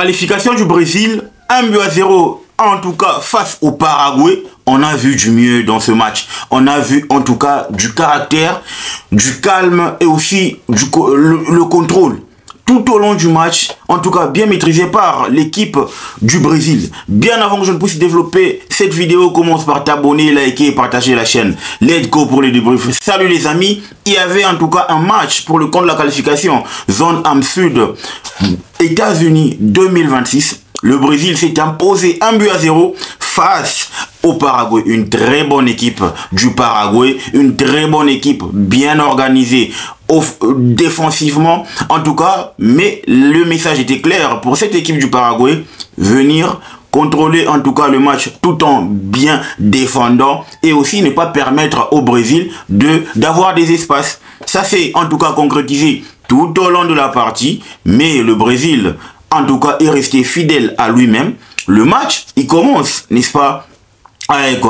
Qualification du Brésil, 1-0 en tout cas face au Paraguay. On a vu du mieux dans ce match. On a vu en tout cas du caractère, du calme et aussi le contrôle. Tout au long du match, en tout cas bien maîtrisé par l'équipe du Brésil. Bien avant que je ne puisse développer cette vidéo, commence par t'abonner, liker et partager la chaîne. Let's go pour les débriefs. Salut les amis, il y avait en tout cas un match pour le compte de la qualification Zone Am Sud États-Unis 2026. Le Brésil s'est imposé 1-0 face au Paraguay. Une très bonne équipe du Paraguay, une très bonne équipe bien organisée défensivement en tout cas, mais le message était clair pour cette équipe du Paraguay, venir contrôler en tout cas le match tout en bien défendant et aussi ne pas permettre au Brésil d'avoir des espaces. Ça s'est en tout cas concrétisé tout au long de la partie, mais le Brésil en tout cas est resté fidèle à lui-même. Le match, il commence, n'est-ce pas, avec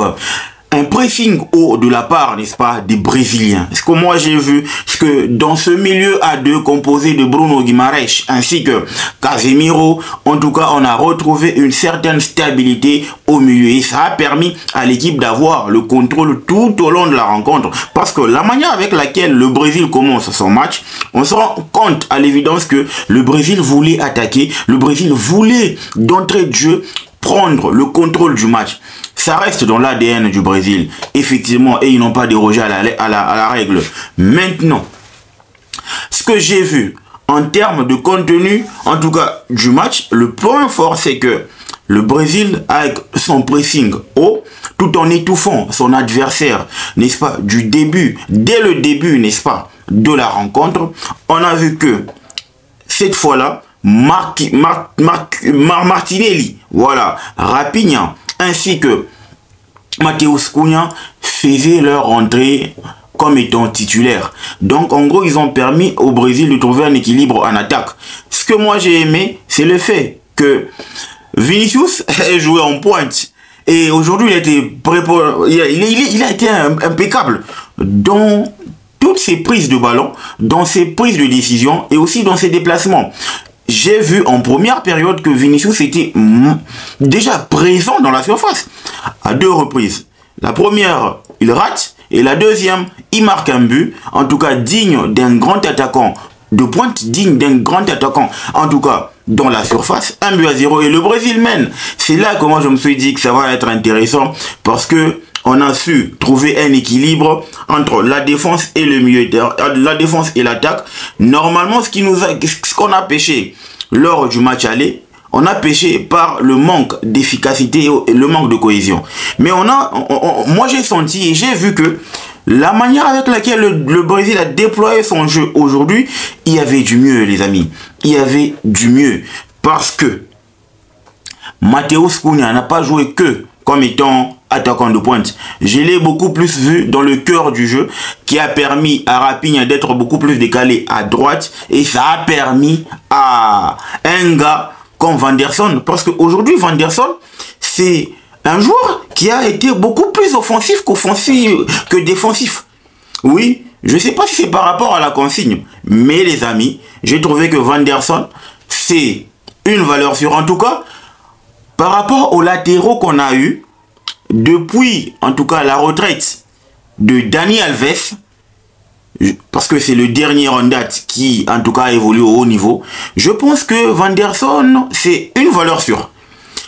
un pressing haut de la part, n'est-ce pas, des Brésiliens. Ce que moi j'ai vu, c'est que dans ce milieu à deux composé de Bruno Guimaraes ainsi que Casemiro, en tout cas on a retrouvé une certaine stabilité au milieu et ça a permis à l'équipe d'avoir le contrôle tout au long de la rencontre. Parce que la manière avec laquelle le Brésil commence son match, on se rend compte à l'évidence que le Brésil voulait attaquer, le Brésil voulait d'entrée de jeu prendre le contrôle du match. Ça reste dans l'ADN du Brésil, effectivement, et ils n'ont pas dérogé à la règle. Maintenant, ce que j'ai vu en termes de contenu, en tout cas du match, le point fort, c'est que le Brésil, avec son pressing haut, tout en étouffant son adversaire, n'est-ce pas, du début, dès le début, n'est-ce pas, de la rencontre, on a vu que cette fois-là, Martinelli, voilà, Raphinha, ainsi que Matheus Cunha faisaient leur entrée comme étant titulaire. Donc en gros, ils ont permis au Brésil de trouver un équilibre en attaque. Ce que moi j'ai aimé, c'est le fait que Vinicius ait joué en pointe. Et aujourd'hui, il a été impeccable dans toutes ses prises de ballon, dans ses prises de décision et aussi dans ses déplacements. J'ai vu en première période que Vinicius était déjà présent dans la surface à deux reprises. La première, il rate et la deuxième, il marque un but, en tout cas digne d'un grand attaquant, de pointe digne d'un grand attaquant, en tout cas dans la surface, 1-0 et le Brésil mène. C'est là que moi je me suis dit que ça va être intéressant parce que on a su trouver un équilibre entre la défense et le milieu, la défense et l'attaque. Normalement, ce qu'on a pêché lors du match aller, on a pêché par le manque d'efficacité et le manque de cohésion. Mais moi j'ai senti et j'ai vu que la manière avec laquelle le Brésil a déployé son jeu aujourd'hui, il y avait du mieux les amis. Il y avait du mieux parce que Matheus Cunha n'a pas joué que comme étant attaquant de pointe. Je l'ai beaucoup plus vu dans le cœur du jeu qui a permis à Raphinha d'être beaucoup plus décalé à droite et ça a permis à un gars comme Vanderson parce qu'aujourd'hui Vanderson c'est un joueur qui a été beaucoup plus offensif que défensif. Oui, je ne sais pas si c'est par rapport à la consigne, mais les amis, j'ai trouvé que Vanderson c'est une valeur sûre. En tout cas, par rapport aux latéraux qu'on a eu depuis, en tout cas, la retraite de Dani Alves, parce que c'est le dernier en date qui, en tout cas, évolue au haut niveau, je pense que Vanderson, c'est une valeur sûre.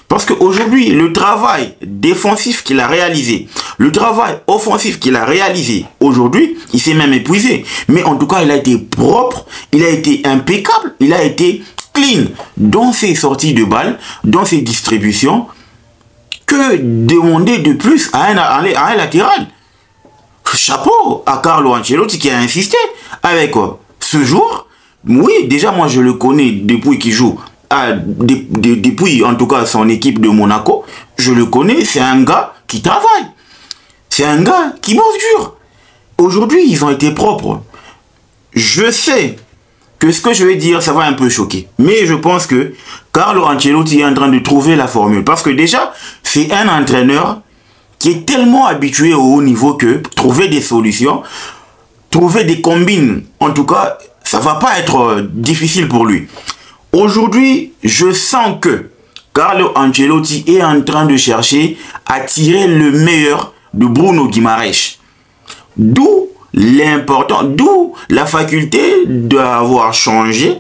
Parce qu'aujourd'hui, le travail défensif qu'il a réalisé, le travail offensif qu'il a réalisé aujourd'hui, il s'est même épuisé. Mais en tout cas, il a été propre, il a été impeccable, il a été clean dans ses sorties de balles, dans ses distributions. Que demander de plus à un latéral? Chapeau à Carlo Ancelotti qui a insisté avec ce jour. Oui, déjà moi je le connais depuis qu'il joue, depuis en tout cas son équipe de Monaco. Je le connais, c'est un gars qui travaille. C'est un gars qui bosse dur. Aujourd'hui, ils ont été propres. Je sais que ce que je vais dire, ça va un peu choquer. Mais je pense que Carlo Ancelotti est en train de trouver la formule. Parce que déjà, c'est un entraîneur qui est tellement habitué au haut niveau que trouver des solutions, trouver des combines, en tout cas, ça ne va pas être difficile pour lui. Aujourd'hui, je sens que Carlo Ancelotti est en train de chercher à tirer le meilleur de Bruno Guimaraes. D'où l'important, d'où la faculté d'avoir changé,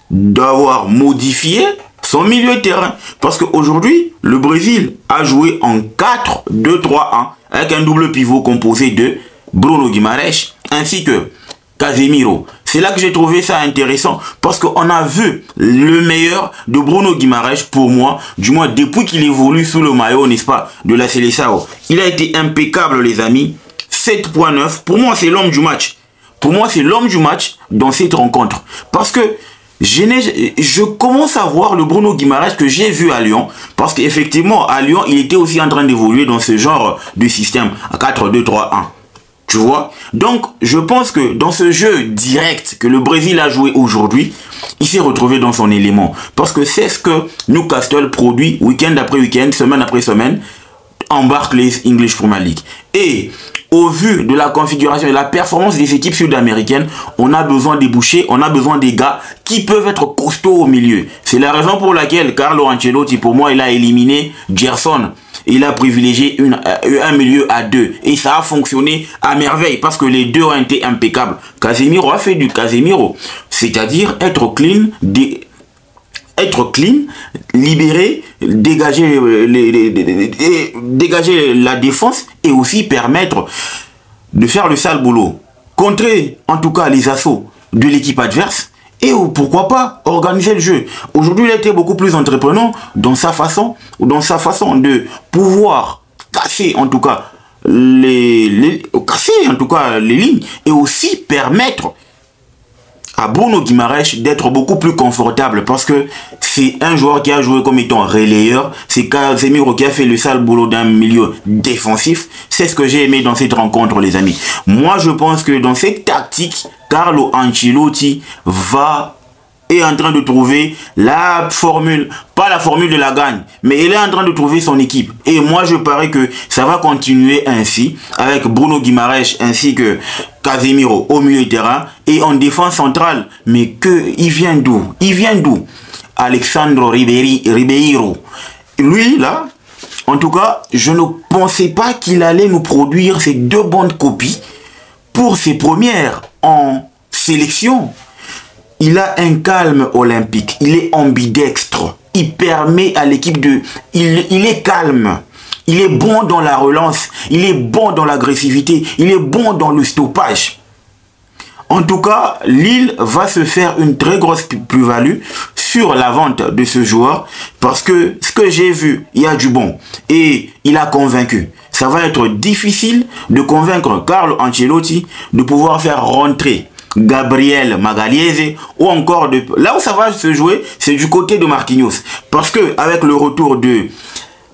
d'avoir modifié son milieu de terrain. Parce qu'aujourd'hui, le Brésil a joué en 4-2-3-1 avec un double pivot composé de Bruno Guimaraes ainsi que Casemiro. C'est là que j'ai trouvé ça intéressant parce qu'on a vu le meilleur de Bruno Guimaraes pour moi, du moins depuis qu'il évolue sous le maillot, n'est-ce pas, de la Seleção. Il a été impeccable les amis, 7.9, pour moi c'est l'homme du match. Pour moi c'est l'homme du match dans cette rencontre. Parce que je commence à voir le Bruno Guimaraes que j'ai vu à Lyon. Parce qu'effectivement à Lyon il était aussi en train d'évoluer dans ce genre de système, à 4-2-3-1. Tu vois? Donc, je pense que dans ce jeu direct que le Brésil a joué aujourd'hui, il s'est retrouvé dans son élément. Parce que c'est ce que Newcastle produit week-end après week-end, semaine après semaine, en Barclays English Premier League. Et au vu de la configuration et de la performance des équipes sud-américaines, on a besoin des bouchers, on a besoin des gars qui peuvent être costauds au milieu. C'est la raison pour laquelle Carlo Ancelotti, pour moi, il a éliminé Gerson. Il a privilégié un milieu à deux. Et ça a fonctionné à merveille parce que les deux ont été impeccables. Casemiro a fait du Casemiro. C'est-à-dire être clean, libérer, dégager la défense et aussi permettre de faire le sale boulot. Contrer en tout cas les assauts de l'équipe adverse. Et pourquoi pas organiser le jeu. Aujourd'hui, il a été beaucoup plus entreprenant dans sa façon de pouvoir casser en tout cas les lignes et aussi permettre à Bruno Guimaraes d'être beaucoup plus confortable parce que c'est un joueur qui a joué comme étant relayeur. C'est Casemiro qui a fait le sale boulot d'un milieu défensif. C'est ce que j'ai aimé dans cette rencontre, les amis. Moi, je pense que dans cette tactique, Carlo Ancelotti est en train de trouver la formule, pas la formule de la gagne, mais il est en train de trouver son équipe. Et moi, je parie que ça va continuer ainsi, avec Bruno Guimaraes ainsi que Casemiro au milieu de terrain et en défense centrale. Mais il vient d'où? Il vient d'où? Alexandre Ribeiro. Lui, là, en tout cas, je ne pensais pas qu'il allait nous produire ces deux bonnes copies pour ses premières en sélection. Il a un calme olympique, il est ambidextre, il permet à l'équipe de... Il est calme, il est bon dans la relance, il est bon dans l'agressivité, il est bon dans le stoppage. En tout cas, Lille va se faire une très grosse plus-value sur la vente de ce joueur parce que ce que j'ai vu, il y a du bon et il a convaincu. Ça va être difficile de convaincre Carlo Ancelotti de pouvoir faire rentrer Gabriel Magalhaes ou encore de... Là où ça va se jouer, c'est du côté de Marquinhos. Parce que avec le retour de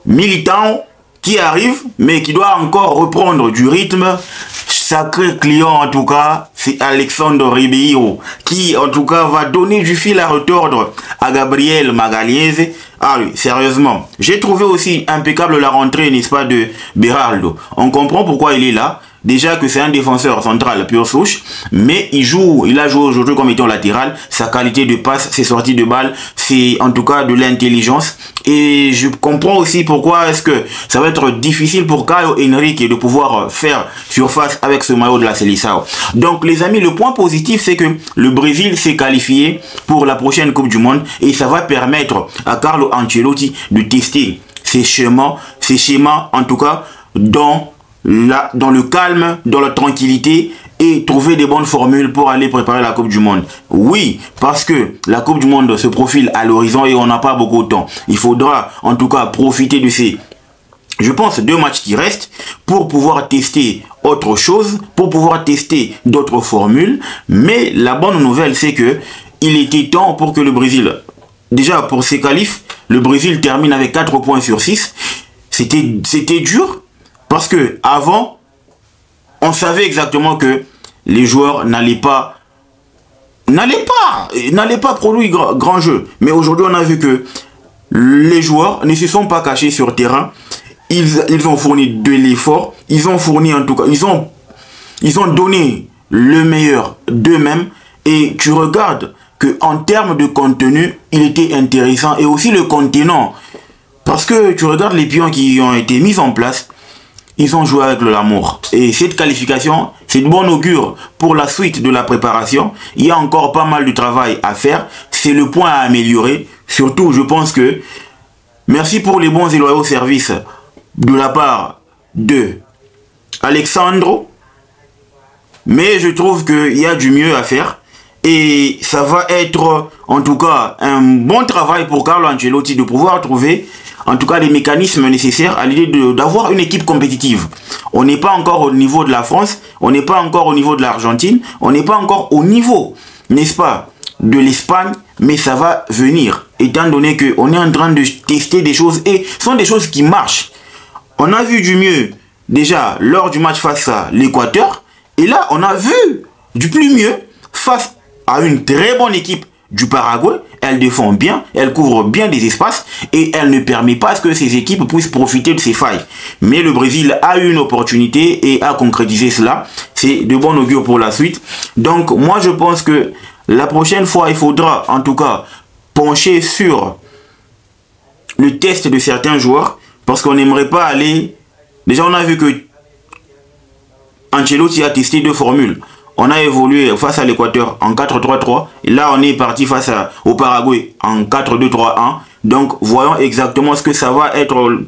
Militão qui arrive, mais qui doit encore reprendre du rythme, sacré client en tout cas, c'est Alexandre Ribeiro qui en tout cas va donner du fil à retordre à Gabriel Magalhaes. Ah oui, sérieusement. J'ai trouvé aussi impeccable la rentrée, n'est-ce pas, de Beraldo. On comprend pourquoi il est là. Déjà que c'est un défenseur central pure souche, mais il a joué aujourd'hui comme étant latéral. Sa qualité de passe, ses sorties de balle, c'est en tout cas de l'intelligence. Et je comprends aussi pourquoi est-ce que ça va être difficile pour Caio Henrique de pouvoir faire surface avec ce maillot de la Seleção. Donc les amis, le point positif, c'est que le Brésil s'est qualifié pour la prochaine Coupe du Monde et ça va permettre à Carlo Ancelotti de tester ses schémas en tout cas dans le calme, dans la tranquillité et trouver des bonnes formules pour aller préparer la Coupe du Monde. Oui, parce que la Coupe du Monde se profile à l'horizon et on n'a pas beaucoup de temps. Il faudra en tout cas profiter de ces, je pense, 2 matchs qui restent pour pouvoir tester autre chose, pour pouvoir tester d'autres formules. Mais la bonne nouvelle, c'est que il était temps pour que le Brésil, déjà pour ses qualifs, le Brésil termine avec 4 points sur 6. C'était dur. Parce que avant, on savait exactement que les joueurs n'allaient pas produire grand jeu. Mais aujourd'hui, on a vu que les joueurs ne se sont pas cachés sur terrain. Ils ont fourni de l'effort. Ils ont fourni en tout cas, ils ont donné le meilleur d'eux-mêmes. Et tu regardes que en termes de contenu, il était intéressant et aussi le contenant. Parce que tu regardes les pions qui ont été mis en place, ils ont joué avec l'amour. Et cette qualification, c'est de bon augure pour la suite de la préparation. Il y a encore pas mal de travail à faire. C'est le point à améliorer. Surtout, je pense que merci pour les bons et loyaux services de la part de Alexandro. Mais je trouve qu'il y a du mieux à faire. Et ça va être, en tout cas, un bon travail pour Carlo Ancelotti de pouvoir trouver, en tout cas, les mécanismes nécessaires à l'idée d'avoir une équipe compétitive. On n'est pas encore au niveau de la France, on n'est pas encore au niveau de l'Argentine, on n'est pas encore au niveau, n'est-ce pas, de l'Espagne, mais ça va venir, étant donné qu'on est en train de tester des choses et ce sont des choses qui marchent. On a vu du mieux déjà lors du match face à l'Équateur, et là, on a vu du plus mieux face à une très bonne équipe du Paraguay. Elle défend bien, elle couvre bien des espaces et elle ne permet pas que ces équipes puissent profiter de ces failles. Mais le Brésil a eu une opportunité et a concrétisé cela. C'est de bon augure pour la suite. Donc moi je pense que la prochaine fois il faudra en tout cas pencher sur le test de certains joueurs parce qu'on n'aimerait pas aller... Déjà on a vu que Ancelotti a testé 2 formules. On a évolué face à l'Équateur en 4-3-3. Et là, on est parti face au Paraguay en 4-2-3-1. Donc, voyons exactement ce que ça va être,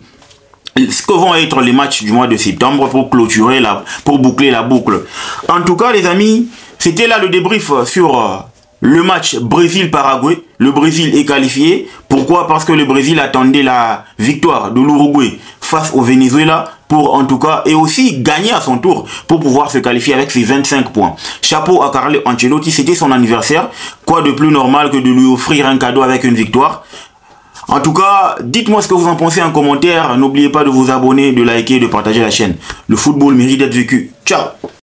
ce que vont être les matchs du mois de septembre pour clôturer pour boucler la boucle. En tout cas, les amis, c'était là le débrief sur le match Brésil-Paraguay. Le Brésil est qualifié. Pourquoi? Parce que le Brésil attendait la victoire de l'Uruguay face au Venezuela pour en tout cas, et aussi gagner à son tour pour pouvoir se qualifier avec ses 25 points. Chapeau à Carlo Ancelotti, c'était son anniversaire. Quoi de plus normal que de lui offrir un cadeau avec une victoire? En tout cas, dites-moi ce que vous en pensez en commentaire. N'oubliez pas de vous abonner, de liker, de partager la chaîne. Le football mérite d'être vécu. Ciao!